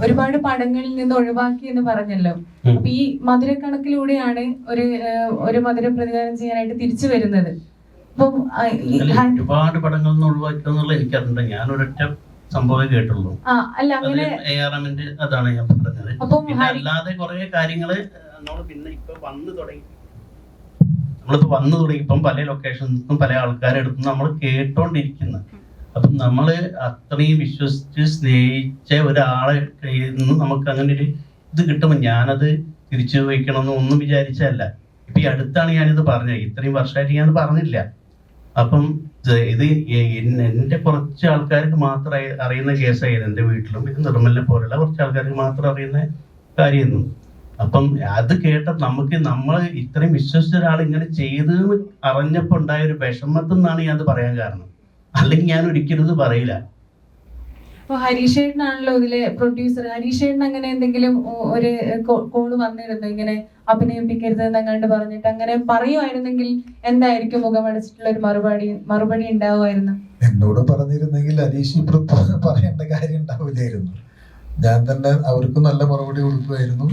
ഒരുപാട് പടങ്ങളിൽ നിന്ന് ഒഴിവാക്കി എന്ന് പറഞ്ഞല്ലോ. അപ്പൊ ഈ മധുരക്കണക്കിലൂടെയാണ് ഒരു മധുര പ്രതികാരം ചെയ്യാനായിട്ട് തിരിച്ചു വരുന്നത്. അപ്പം ഒരുപാട് പടങ്ങളിൽ നിന്ന് ഒഴിവാക്കിയെന്നുള്ള എനിക്കറിയില്ല. ഞാൻ ഒരൊറ്റ സംഭവം കേട്ടുള്ളൂ. അല്ല അങ്ങനെ അതാണ് ഞാൻ പറഞ്ഞത്. പിന്നെ അല്ലാതെ കുറെ കാര്യങ്ങള് നമ്മളിപ്പോ വന്നു തുടങ്ങിയപ്പം പല ലൊക്കേഷൻസും പല ആൾക്കാരെടുത്തും നമ്മൾ കേട്ടോണ്ടിരിക്കുന്നത്. അപ്പം നമ്മള് അത്രയും വിശ്വസിച്ച് സ്നേഹിച്ച ഒരാളെ കയ്യിൽ നിന്ന് നമുക്ക് അങ്ങനെ ഒരു ഇത് കിട്ടുമ്പോൾ ഞാനത് തിരിച്ചു വയ്ക്കണമെന്ന് ഒന്നും വിചാരിച്ചല്ല. ഇപ്പൊ ഈ അടുത്താണ് ഞാനിത് പറഞ്ഞത്. ഇത്രയും വർഷമായിട്ട് ഞാനത് പറഞ്ഞില്ല. അപ്പം ഇത് എന്റെ കുറച്ച് ആൾക്കാർക്ക് മാത്രം അറിയുന്ന കേസായിരുന്നു. എന്റെ വീട്ടിലും ഇത് നിർമ്മലിനെ പോലുള്ള കുറച്ച് ആൾക്കാർക്ക് മാത്രം അറിയുന്ന കാര്യമായിരുന്നു. അപ്പം അത് കേട്ട നമ്മൾ ഇത്രയും വിശ്വസിച്ച ഒരാൾ ഇങ്ങനെ ചെയ്തെന്ന് അറിഞ്ഞപ്പോ ഉണ്ടായ ഒരു വിഷമത്തിൽ നിന്നാണ് ഞാൻ അത് പറയാൻ കാരണം. അല്ലെങ്കിൽ ഞാൻ ഒരിക്കലും ഇത് പറയില്ല. ഹരീഷേട്ടനാണല്ലോ ഇതിലെ പ്രൊഡ്യൂസർ. ഹരീഷേട്ടൻ അങ്ങനെ എന്തെങ്കിലും ഒരു കോള് വന്നിരുന്നു ഇങ്ങനെ അഭിനയിപ്പിക്കരുത് എന്നങ്ങാണ്ട് പറഞ്ഞിട്ട്? അങ്ങനെ പറയുമായിരുന്നെങ്കിൽ എന്തായിരിക്കും മുഖമടച്ചിട്ടുള്ള ഒരു മറുപടി ഉണ്ടാവുമായിരുന്നു? എന്നോട് പറഞ്ഞിരുന്നെങ്കിൽ ഹരീഷ് പറയേണ്ട കാര്യം ഉണ്ടാവില്ലായിരുന്നു. ഞാൻ തന്നെ അവർക്ക് നല്ല മറുപടി കൊടുക്കുമായിരുന്നു.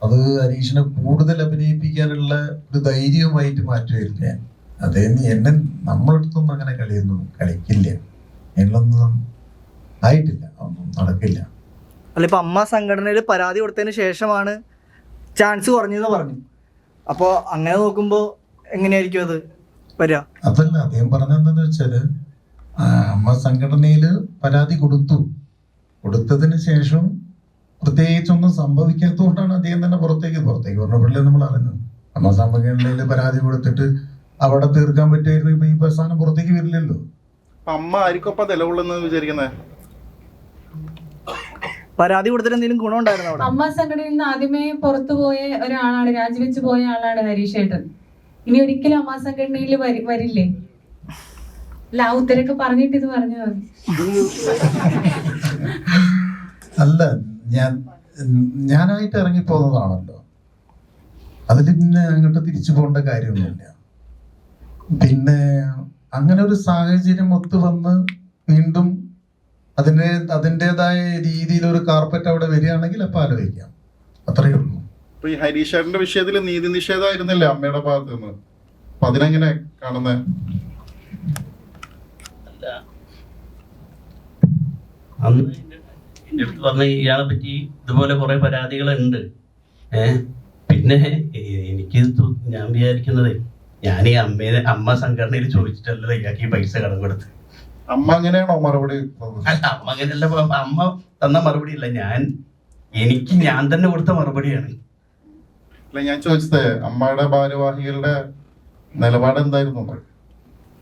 അത് ഹരീഷിനെ കൂടുതൽ അഭിനയിപ്പിക്കാനുള്ള ഒരു ധൈര്യവുമായിട്ട് മാറ്റുമായിരുന്നു ഞാൻ. അതേ എന്നെ നമ്മളടുത്തൊന്നും അങ്ങനെ കളിക്കില്ല, എന്നൊന്നും ആയിട്ടില്ല, ഒന്നും നടക്കില്ല. അല്ല, ഇപ്പൊ അമ്മ സംഘടനയിൽ പരാതി കൊടുത്തതിന് ശേഷമാണ് ചാൻസ് കുറഞ്ഞെന്ന് പറഞ്ഞു. അപ്പോൾ അങ്ങനെ നോക്കുമ്പോ എങ്ങനെയായിരിക്കും അത് വരിക? അതല്ല, അദ്ദേഹം പറഞ്ഞെന്താന്ന് വെച്ചാല് അമ്മ സംഘടനയിൽ പരാതി കൊടുത്തതിന് ശേഷം പ്രത്യേകിച്ചൊന്നും സംഭവിക്കാത്തതുകൊണ്ടാണ് അദ്ദേഹം തന്നെ പുറത്തേക്ക് പറഞ്ഞപ്പോഴല്ലേ നമ്മൾ അറിഞ്ഞത്. അമ്മ സംഘടനയിൽ പരാതി കൊടുത്തിട്ട് അവിടെ തീർക്കാൻ പറ്റുമായിരുന്നു. ഇപ്പൊ ഈ പ്രസ്ഥാനം പുറത്തേക്ക് വരില്ലല്ലോ. അമ്മ ആയിരിക്കും നിലകൊള്ളുന്നത് വിചാരിക്കുന്നത്. പരാതി കൊടുത്തിട്ട് എന്തെങ്കിലും ഗുണം ഉണ്ടായിരുന്നു അവിടെ? അമ്മ സംഘടനയിൽ നിന്ന് ആദ്യമേ പുറത്തു പോയ ഒരാളാണ്, രാജിവെച്ച് പോയ ആളാണ് ഹരീഷേട്ടൻ. ഇനി ഒരിക്കലും അമ്മ സംഘടനയിൽ വരില്ലേ? അല്ല, ആ ഉത്തരൊക്കെ പറഞ്ഞിട്ട് ഇത് പറഞ്ഞത് അല്ല, ഞാനായിട്ട് ഇറങ്ങിപ്പോന്നതാണല്ലോ. അതിൽ പിന്നെ അങ്ങോട്ട് തിരിച്ചു പോകേണ്ട കാര്യമൊന്നുമില്ല. പിന്നെ അങ്ങനെ ഒരു സാഹചര്യം ഒത്തു വന്ന് വീണ്ടും അതിൻ്റെതായ രീതിയിൽ ഒരു കാർപ്പറ്റ് അവിടെ വരികയാണെങ്കിൽ അപ്പൊ ആലോചിക്കാം, അത്രയേ ഉള്ളൂ. ഇപ്പൊ ഈ ഹരീഷേട്ടന്റെ വിഷയത്തിൽ നീതി നിഷേധമായിരുന്നില്ലേ അമ്മയുടെ ഭാഗത്ത് നിന്ന്? അപ്പൊ അതിനെങ്ങനെ കാണുന്നത്? അന്ന് എൻ്റെ അടുത്ത് പറഞ്ഞ ഇയാളെ പറ്റി ഇതുപോലെ കുറെ പരാതികളുണ്ട്. പിന്നെ എനിക്ക് ഞാൻ വിചാരിക്കുന്നത്, ഞാൻ ഈ അമ്മ സംഘടനയിൽ ചോദിച്ചിട്ടല്ലോ ഇയാൾക്ക് ഈ പൈസ കടം കൊടുത്ത്. അമ്മ അങ്ങനെയാണോ മറുപടി? അല്ല, അമ്മ അങ്ങനെയല്ല. അമ്മ തന്ന മറുപടി ഇല്ല, ഞാൻ തന്നെ കൊടുത്ത മറുപടിയാണ്. അല്ല, ഞാൻ ചോദിച്ചത് അമ്മയുടെ ഭാരവാഹികളുടെ നിലപാട് എന്തായിരുന്നു?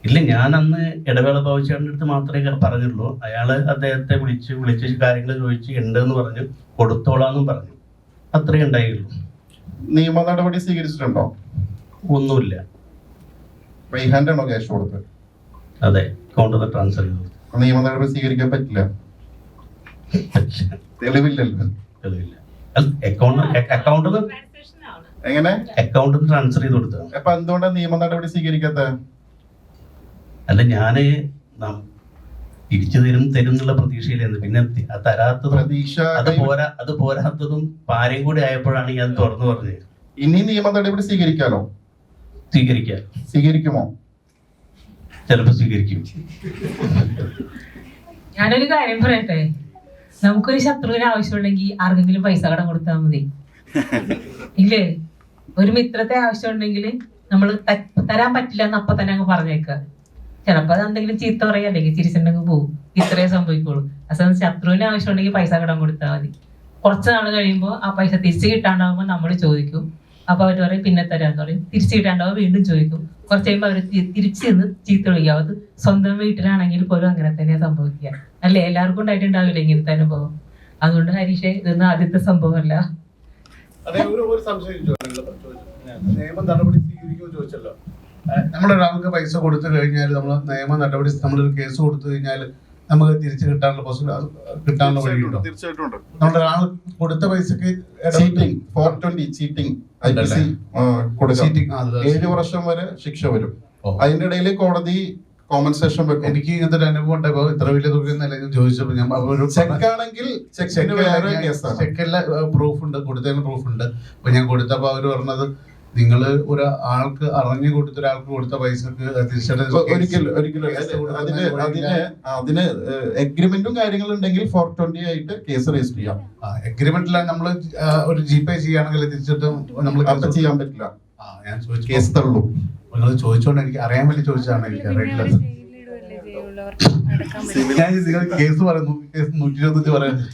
ഇല്ല, ഞാൻ അന്ന് ഇടവേള ബാബുചേട്ടൻ്റെ അടുത്ത് മാത്രമേ പറഞ്ഞുള്ളൂ. അയാള് അദ്ദേഹത്തെ വിളിച്ച് കാര്യങ്ങൾ ചോദിച്ച് ഉണ്ടെന്ന് പറഞ്ഞു, കൊടുത്തോളാന്നും പറഞ്ഞു. അത്രേ ഉണ്ടായുള്ളൂ. നിയമ നടപടി സ്വീകരിച്ചിട്ടുണ്ടോ? ഒന്നുമില്ല. റൈഹാൻഡാണോ ക്യാഷ് കൊടുത്തത്? അതെ, അക്കൗണ്ടിൽ ട്രാൻസ്ഫർ ചെയ്തു. നിയമ നടപടി സ്വീകരിക്കാൻ പറ്റില്ല, തെളിവില്ലല്ലോ. തെളിവില്ല. അക്കൗണ്ടിൽ എങ്ങനെ അക്കൗണ്ടിൽ ട്രാൻസ്ഫർ ചെയ്ത് കൊടുത്തത്. അപ്പൊ എന്തുകൊണ്ടാണ് നിയമ നടപടി സ്വീകരിക്കാത്ത? അല്ല, ഞാന് തിരിച്ചു തരും എന്നുള്ള പ്രതീക്ഷയിലായിരുന്നു. പിന്നെ തരാത്തതും അത് പോരാത്തതും പാരയും കൂടി ആയപ്പോഴാണ് ഞാൻ തുറന്നു പറഞ്ഞത്. ഇനി നിയമ നടപടി സ്വീകരിക്കാമോ? സ്വീകരിക്കുമോ? ചിലപ്പോ സ്വീകരിക്കും. ഞാനൊരു കാര്യം പറയട്ടെ, നമുക്കൊരു ശത്രുവിന് ആവശ്യമുണ്ടെങ്കിൽ ആർക്കെങ്കിലും പൈസ കടം കൊടുത്താൽ മതി, ഇല്ലേ? ഒരു മിത്രത്തെ ആവശ്യമുണ്ടെങ്കിൽ നമ്മൾ തരാൻ പറ്റില്ല എന്ന് അപ്പൊ തന്നെ അങ്ങ് പറഞ്ഞേക്കുക. ചിലപ്പോ അത് എന്തെങ്കിലും ചീത്ത പറയാ, അല്ലെങ്കിൽ ചിരിച്ചിട്ടുണ്ടെങ്കിൽ പോകും. ഇത്രേ സംഭവിക്കുള്ളൂ. അസൽ ശത്രുവിന് ആവശ്യമുണ്ടെങ്കിൽ പൈസ കടം കൊടുത്താൽ മതി. കുറച്ച് നാൾ കഴിയുമ്പോൾ ആ പൈസ തിരിച്ചു കിട്ടാണ്ടാവുമ്പോൾ നമ്മൾ ചോദിക്കും. അപ്പൊ അവർ പറയും പിന്നെ തരാന്ന് പറയും. തിരിച്ചു കിട്ടാണ്ടാവുമ്പോൾ വീണ്ടും ചോദിക്കും. കുറച്ച് കഴിയുമ്പോൾ അവർ തിരിച്ചു നിന്ന് ചീത്ത വിളിക്കുക. അത് സ്വന്തം വീട്ടിലാണെങ്കിൽ പോലും അങ്ങനെ തന്നെ സംഭവിക്കുക, അല്ലേ? എല്ലാവർക്കും ഉണ്ടായിട്ടുണ്ടാവില്ല ഇങ്ങനത്തെ അനുഭവം. അതുകൊണ്ട് ഹരീഷേ, ഇതൊന്നും ആദ്യത്തെ സംഭവമല്ല. നിയമ നടപടി സ്വീകരിക്കുമോ ചോദിച്ചല്ലോ. നമ്മളൊരാൾക്ക് പൈസ കൊടുത്തു കഴിഞ്ഞാൽ നമ്മൾ നിയമ നടപടി, നമ്മളൊരു കേസ് കൊടുത്തു കഴിഞ്ഞാൽ നമുക്ക് തിരിച്ചു കിട്ടാനുള്ള വഴിയുണ്ടോ? തീർച്ചയായിട്ടും ഉണ്ട്. നമ്മളൊരാൾ കൊടുത്ത പൈസക്ക് 420 ചീറ്റിംഗ് 7 വർഷം വരെ ശിക്ഷ വരും. അതിന്റെ ഇടയിൽ കോമ്പൻസേഷൻ വെക്കും. എനിക്ക് ഇങ്ങനത്തെ ഒരു അനുഭവം ഉണ്ടായപ്പോ ഇത്ര വലിയ തുകയൊന്നല്ല ഞാൻ ചോദിച്ചപ്പോ ഞാൻ ഒരു ചെക്കാണെങ്കിൽ ചെക്കിന് വേറെ കേസാണ്. ചെക്കല്ല പ്രൂഫ് ഉണ്ട്, കൊടുത്തതിന് പ്രൂഫ് ഉണ്ട്. അപ്പൊ ഞാൻ കൊടുത്തപ്പോ അവര് പറഞ്ഞത് നിങ്ങൾ ഒരു ആൾക്ക് അറിഞ്ഞു കൊടുത്ത ഒരാൾക്ക് കൊടുത്ത പൈസക്ക് ഒരിക്കലും അതിന് എഗ്രിമെന്റും കാര്യങ്ങളും ഉണ്ടെങ്കിൽ 420 ആയിട്ട് കേസ് രജിസ്റ്റർ ചെയ്യാം. എഗ്രിമെന്റിലാണ് നമ്മൾ ഒരു ജിപേ ചെയ്യുകയാണെങ്കിൽ തിരിച്ചിട്ട് നമ്മൾ അപ്പൊ ചെയ്യാൻ പറ്റില്ല, ഞാൻ ചോദിച്ചു കേസ് തള്ളൂ. നിങ്ങൾ ചോദിച്ചോണ്ട് എനിക്ക് അറിയാൻ വേണ്ടി ചോദിച്ചതാണ്. എനിക്ക് അറിയില്ല. ഞാൻ നിങ്ങൾ കേസ് പറയുന്നു, കേസ് 125 പറയുന്നു.